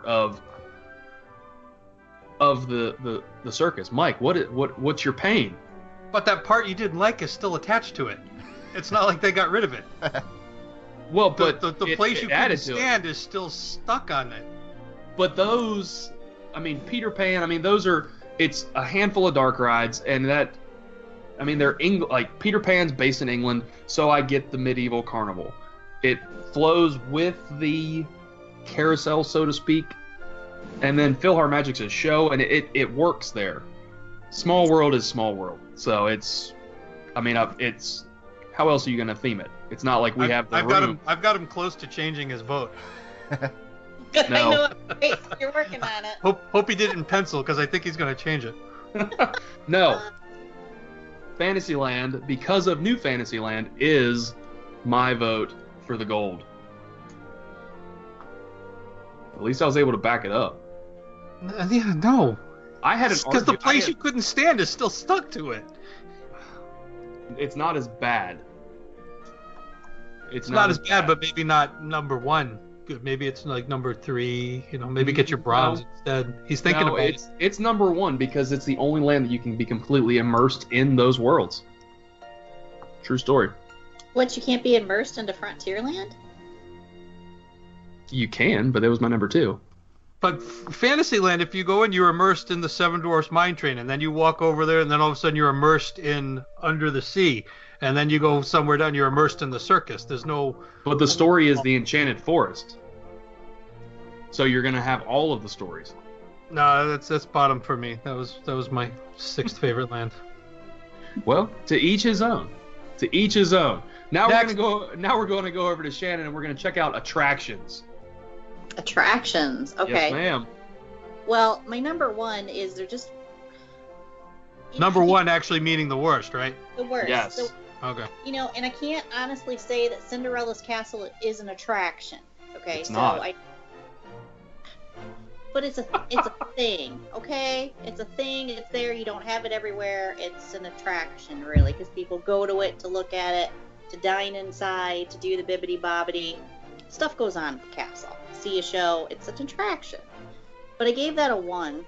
of the circus. Mike, what's your pain? But that part you didn't like is still attached to it. It's not like they got rid of it. Well, but the place you couldn't stand is still stuck on it. But those, I mean, Peter Pan, I mean, it's a handful of dark rides, and that, I mean, like Peter Pan's based in England, so I get the medieval carnival. It flows with the carousel, so to speak, and then PhilharMagic's a show, and it works there. Small World is Small World, so it's how else are you going to theme it? It's not like I've got him close to changing his vote. Good, no. I know. Wait, you're working on it. Hope he did it in pencil, because I think he's going to change it. No. Fantasyland, because of New Fantasyland, is my vote for the gold. At least I was able to back it up. Yeah, no. I had an because the place you couldn't stand is still stuck to it. It's not as bad. It's not as bad, but maybe not number one. Maybe it's like number 3. Maybe get your bronze instead. He's thinking about it. It's number 1 because it's the only land that you can be completely immersed in those worlds. True story. What, you can't be immersed into Frontierland? You can, but that was my number 2. But Fantasyland, if you go in, you're immersed in the Seven Dwarfs Mine Train, and then you walk over there, and then all of a sudden you're immersed in Under the Sea, and then you go somewhere down, you're immersed in the circus. There's no... But the story is the Enchanted Forest. So you're going to have all of the stories. No, that's bottom for me. That was my 6th favorite land. Well, to each his own. To each his own. Now we're going to go over to Shannon, and we're going to check out attractions. Attractions. Okay. Yes, ma'am. Well, my number 1 is they're just... Number 1 actually meaning the worst, right? The worst. Yes. Okay. And I can't honestly say that Cinderella's Castle is an attraction. Okay. It's not. But it's a thing. Okay. It's a thing. It's there. You don't have it everywhere. It's an attraction, really, because people go to it to look at it, to dine inside, to do the bibbity bobbity. Stuff goes on at the castle. See a show. It's an attraction. But I gave that a 1.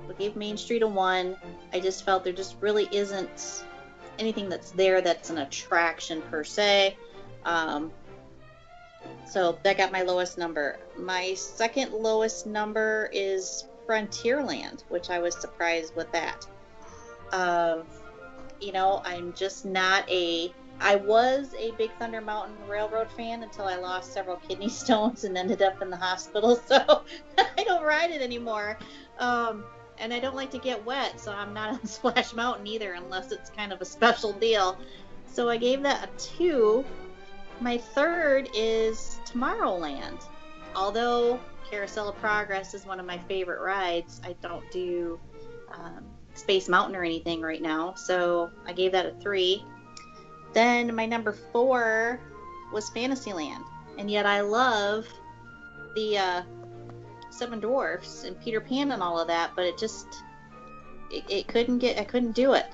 I gave Main Street a 1. I just felt there just really isn't anything that's there that's an attraction per se. So that got my lowest number. My second lowest number is Frontierland, which I was surprised with that. I'm just not I was a big Thunder Mountain Railroad fan until I lost several kidney stones and ended up in the hospital, so I don't ride it anymore. And I don't like to get wet, so I'm not on Splash Mountain either unless it's kind of a special deal. So I gave that a 2. My third is Tomorrowland. Although Carousel of Progress is one of my favorite rides, I don't do Space Mountain or anything right now, so I gave that a 3. Then my number 4 was Fantasyland, and yet I love the Seven Dwarfs and Peter Pan and all of that, but I couldn't do it.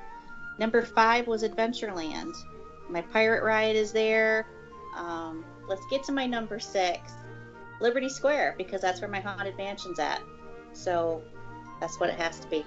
Number 5 was Adventureland. My pirate ride is there. Let's get to my number 6, Liberty Square, because that's where my Haunted Mansion's at. So that's what it has to be.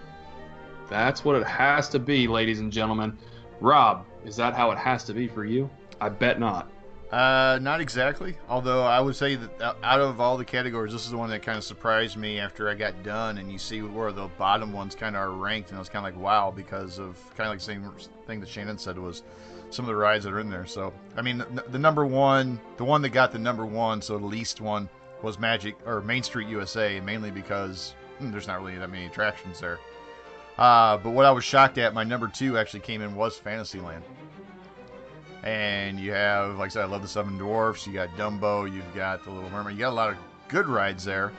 That's what it has to be, ladies and gentlemen. Rob, is that how it has to be for you? I bet not. Not exactly. Although I would say that out of all the categories, this is the one that kind of surprised me after I got done, and you see where the bottom ones kind of are ranked, and I was kind of like, wow, because of kind of like the same thing that Shannon said was some of the rides that are in there. So, I mean, the number 1, the one that got the number 1, so the least one, was Main Street USA, mainly because there's not really that many attractions there. But what I was shocked at, my number 2 actually came in was Fantasyland. And you have, like I said, I love the Seven Dwarfs. You got Dumbo. You've got the Little Mermaid. You got a lot of good rides there.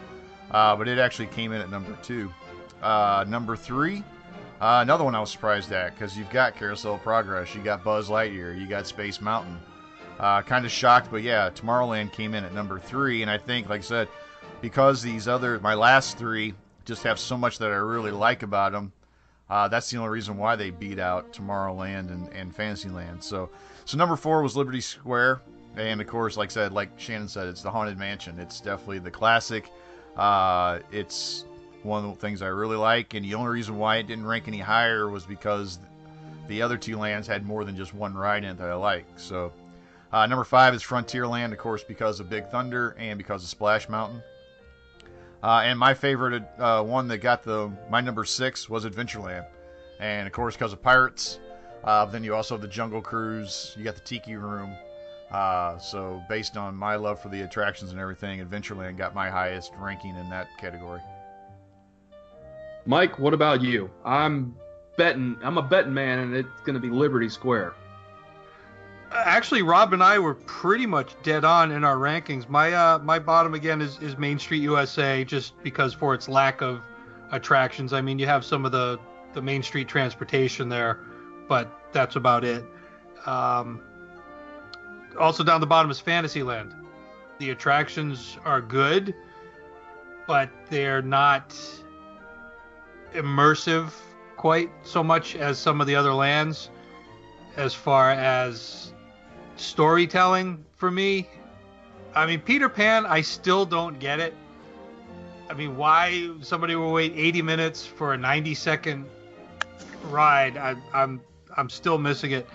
But it actually came in at number 2. Number 3, another one I was surprised at, because you've got Carousel of Progress. You got Buzz Lightyear. You got Space Mountain. Kind of shocked, but yeah, Tomorrowland came in at number 3. And I think, like I said, because my last 3 just have so much that I really like about them, that's the only reason why they beat out Tomorrowland and Fantasyland. So number 4 was Liberty Square, and of course, like I said, like Shannon said, it's the Haunted Mansion. It's definitely the classic. It's one of the things I really like, and the only reason why it didn't rank any higher was because the other two lands had more than just one ride in it that I like. So number 5 is Frontierland, of course, because of Big Thunder and because of Splash Mountain. And my favorite one that got my number 6 was Adventureland. And, of course, because of Pirates. Then you also have the Jungle Cruise. You got the Tiki Room. So based on my love for the attractions and everything, Adventureland got my highest ranking in that category. Mike, what about you? I'm a betting man, and it's going to be Liberty Square. Actually, Rob and I were pretty much dead on in our rankings. My bottom again is Main Street USA, just because for its lack of attractions. I mean, you have some of the Main Street transportation there, but that's about it. Also down the bottom is Fantasyland. The attractions are good, but they're not immersive quite so much as some of the other lands as far as storytelling for me. I mean, Peter Pan, I still don't get it. I mean, why somebody will wait 80 minutes for a 90-second ride? I'm still missing it.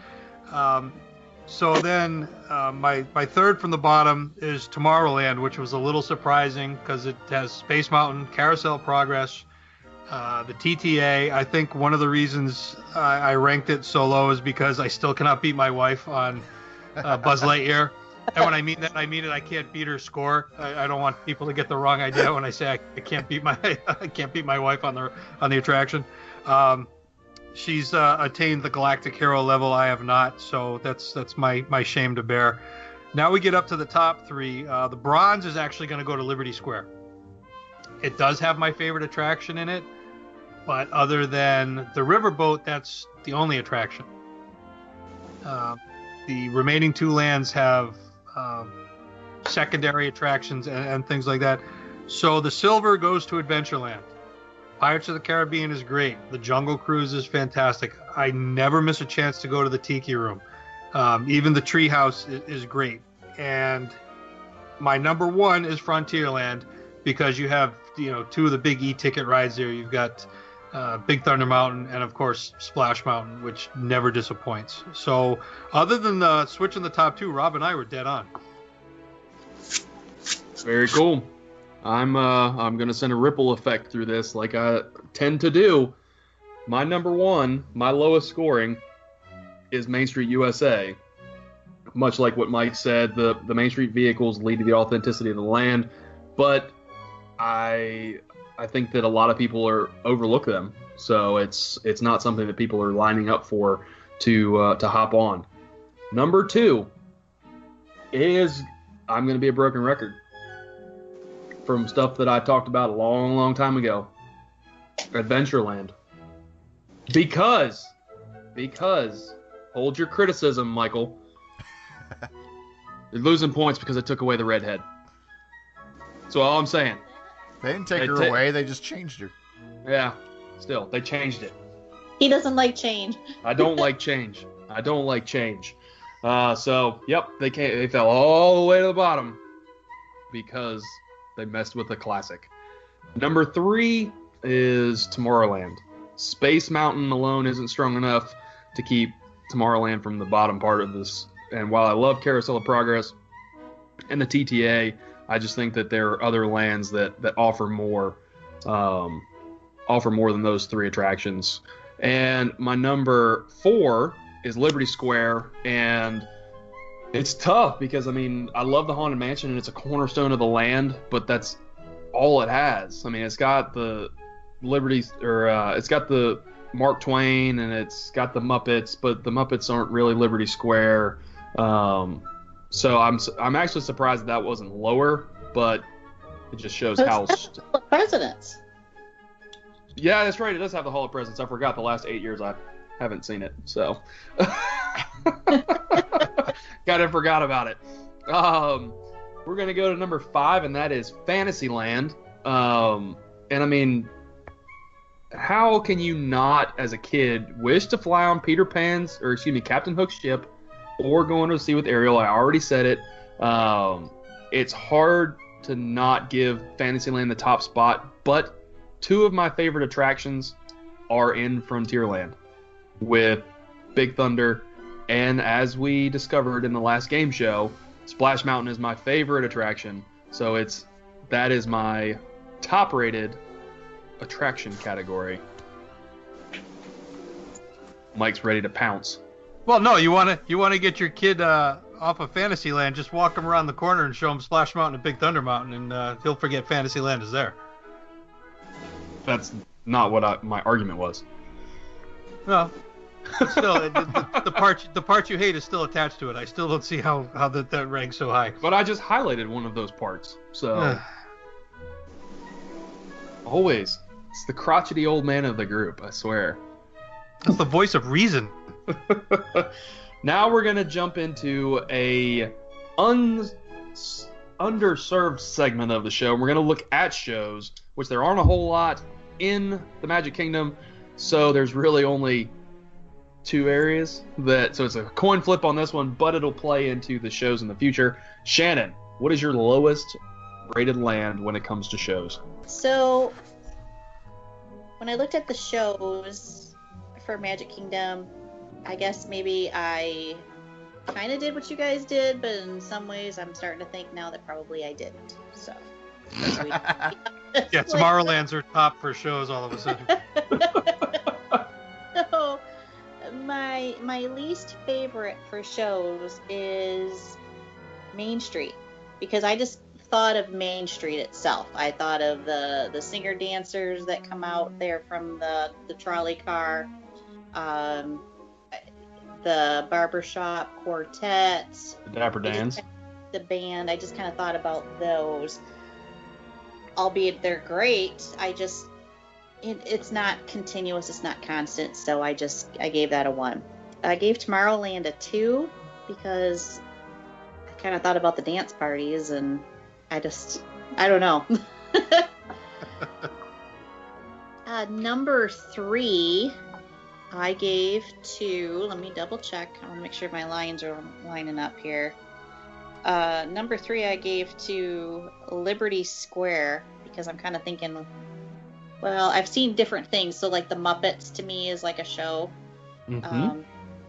So then my third from the bottom is Tomorrowland, which was a little surprising because it has Space Mountain, Carousel of Progress, the TTA. I think one of the reasons I ranked it so low is because I still cannot beat my wife on Buzz Lightyear. And when I mean that, I mean it. I can't beat her score. I don't want people to get the wrong idea when I say I can't beat my wife on the attraction. She's attained the Galactic Hero level. I have not, so that's my shame to bear. Now we get up to the top 3. The bronze is actually going to go to Liberty Square. It does have my favorite attraction in it, but other than the riverboat, that's the only attraction. The remaining 2 lands have secondary attractions and things like that. So the silver goes to Adventureland. Pirates of the Caribbean is great. The Jungle Cruise is fantastic. I never miss a chance to go to the Tiki Room. Even the Treehouse is great. And my number 1 is Frontierland because you have 2 of the big e-ticket rides there. You've got Big Thunder Mountain and, of course, Splash Mountain, which never disappoints. So other than switching the top 2, Rob and I were dead on. Very cool. I'm gonna send a ripple effect through this, like I tend to do. My number 1, my lowest scoring, is Main Street USA. Much like what Mike said, the Main Street vehicles lead to the authenticity of the land, but I think that a lot of people overlook them. So it's not something that people are lining up for to hop on. Number 2 is, I'm gonna be a broken record from stuff that I talked about a long, long time ago. Adventureland. Because, hold your criticism, Michael. You're losing points because I took away the redhead. That's all I'm saying. They didn't take her away, they just changed her. Yeah, still, they changed it. He doesn't like change. I don't like change. So, yep, they fell all the way to the bottom because they messed with the classic. Number 3 is Tomorrowland. Space Mountain alone isn't strong enough to keep Tomorrowland from the bottom part of this. And while I love Carousel of Progress and the TTA, I just think that there are other lands that offer more than those 3 attractions. And my number 4 is Liberty Square, and it's tough because, I mean, I love the Haunted Mansion and it's a cornerstone of the land, but that's all it has. I mean, it's got the it's got the Mark Twain and it's got the Muppets, but the Muppets aren't really Liberty Square. So I'm actually surprised that wasn't lower, but it just shows how. Presidents. Yeah, that's right. It does have the Hall of Presidents. I forgot the last 8 years I haven't seen it, so kind of forgot about it. We're gonna go to number 5, and that is Fantasyland. And I mean, how can you not, as a kid, wish to fly on Captain Hook's ship, or go under the sea with Ariel? I already said it. It's hard to not give Fantasyland the top spot, but two of my favorite attractions are in Frontierland with Big Thunder, and as we discovered in the last game show, Splash Mountain is my favorite attraction. So that is my top-rated attraction category. Mike's ready to pounce. Well, no, you want to get your kid off of Fantasyland, just walk him around the corner and show him Splash Mountain and Big Thunder Mountain, and he'll forget Fantasyland is there. That's not what my argument was. Well, still, the part you hate is still attached to it. I still don't see how that ranks so high. But I just highlighted one of those parts, so always, it's the crotchety old man of the group, I swear. That's the voice of reason. Now we're gonna jump into a underserved segment of the show. We're gonna look at shows, which there aren't a whole lot in the Magic Kingdom, so there's really only two areas so it's a coin flip on this one, but it'll play into the shows in the future. Shannon, what is your lowest rated land when it comes to shows? So when I looked at the shows for Magic Kingdom, I guess maybe I kind of did what you guys did, but in some ways I'm starting to think now that probably I didn't. So yeah, Tomorrowlands are top for shows all of a sudden. So my least favorite for shows is Main Street, because I just thought of Main Street itself. I thought of the singer dancers that come out there from the trolley car, the barbershop quartet, the Dapper Dans, the band. I just kind of thought about those. Albeit they're great, it's not continuous, it's not constant, so I gave that a 1. I gave Tomorrowland a 2 because I kind of thought about the dance parties, and I don't know. Number 3, I gave to, let me double check, I want to make sure my lines are lining up here. Number 3 I gave to Liberty Square, because I'm kind of thinking, well, I've seen different things, so like the Muppets to me is like a show. Mm-hmm.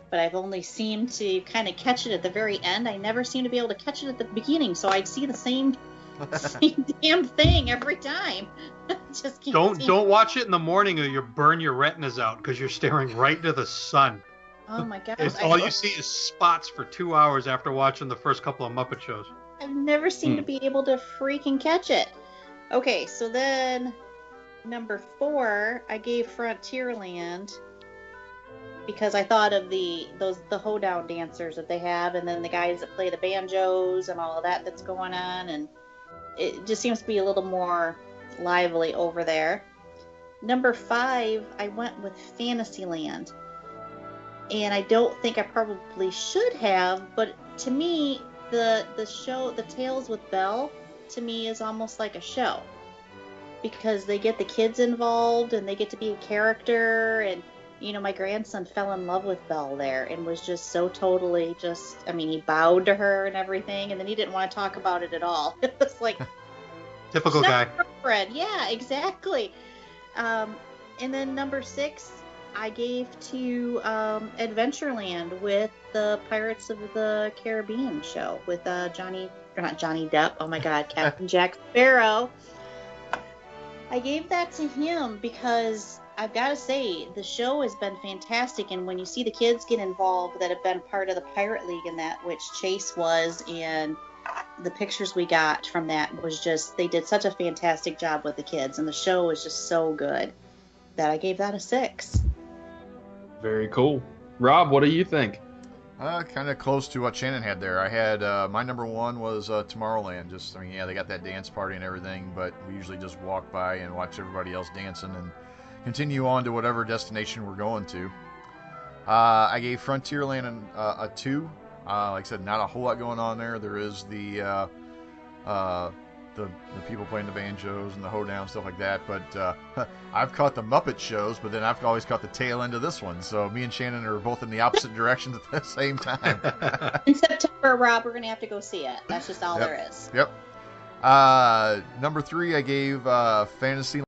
But I've only seemed to kind of catch it at the very end. I never seem to be able to catch it at the beginning, so I'd see the same damn thing every time. Just don't watch it in the morning or you'll burn your retinas out because you're staring right into the sun. Oh my gosh. All you see is spots for 2 hours after watching the first couple of Muppet shows. I've never seemed to be able to freaking catch it. Okay, so then number 4, I gave Frontierland because I thought of the hoedown dancers that they have, and then the guys that play the banjos and all of that's going on, and it just seems to be a little more lively over there. Number 5, I went with Fantasyland. And I don't think I probably should have, but to me, the show, the Tales with Belle, to me is almost like a show. Because they get the kids involved, and they get to be a character, and, you know, my grandson fell in love with Belle there, and was just so totally he bowed to her and everything, and then he didn't want to talk about it at all. It was like... Typical guy. Girlfriend. Yeah, exactly. And then number 6... I gave to Adventureland with the Pirates of the Caribbean show with not Johnny Depp. Oh my God, Captain Jack Sparrow. I gave that to him because I've got to say the show has been fantastic, and when you see the kids get involved that have been part of the Pirate League and that, which Chase was, and the pictures we got from that was just, they did such a fantastic job with the kids, and the show was just so good that I gave that a 6. Very cool. Rob, what do you think? Kind of close to what Shannon had there. I had my number 1 was Tomorrowland. They got that dance party and everything, but we usually just walk by and watch everybody else dancing and continue on to whatever destination we're going to. I gave Frontierland a 2. Like I said, not a whole lot going on there. There is the people playing the banjos and the hoedown, stuff like that, but I've caught the Muppet shows, but then I've always caught the tail end of this one, so me and Shannon are both in the opposite directions at the same time. In September, Rob, we're going to have to go see it. That's just all there is. Yep. Number 3, I gave Fantasy